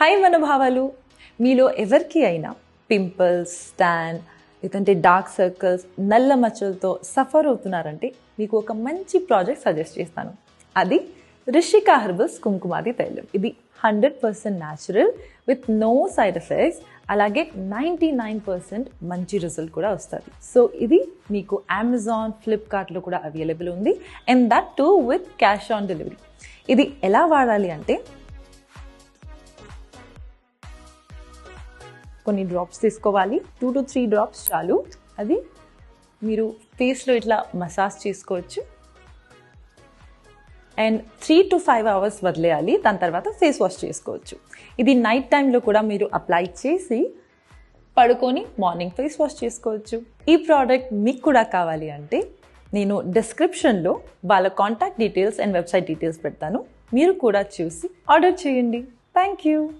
Hi మనోభావాలు. మీలో ఎవరికి అయినా పింపుల్స్, ట్యాన్, లేదంటే డార్క్ సర్కిల్స్, నల్ల మచ్చలతో సఫర్ అవుతున్నారంటే మీకు ఒక మంచి ప్రాజెక్ట్ సజెస్ట్ చేస్తాను. అది రిషికా హెర్బల్స్ కుంకుమాది తైలం. ఇది 100% natural with no side effects, అలాగే 99% మంచి రిజల్ట్ కూడా వస్తుంది. సో ఇది మీకు అమెజాన్, ఫ్లిప్కార్ట్లో కూడా అవైలబుల్ ఉంది, and that two with cash on delivery. ఇది ఎలా వాడాలి అంటే, కొన్ని డ్రాప్స్ తీసుకోవాలి. 2 to 3 డ్రాప్స్ చాలు. అది మీరు ఫేస్లో ఇట్లా మసాజ్ చేసుకోవచ్చు, అండ్ 3 to 5 అవర్స్ వదిలేయాలి. దాని తర్వాత ఫేస్ వాష్ చేసుకోవచ్చు. ఇది నైట్ టైంలో కూడా మీరు అప్లై చేసి పడుకొని మార్నింగ్ ఫేస్ వాష్ చేసుకోవచ్చు. ఈ ప్రోడక్ట్ మీకు కూడా కావాలి అంటే నేను డిస్క్రిప్షన్లో వాళ్ళ contact details and website details పెడతాను. మీరు కూడా చూసి ఆర్డర్ చేయండి. Thank you.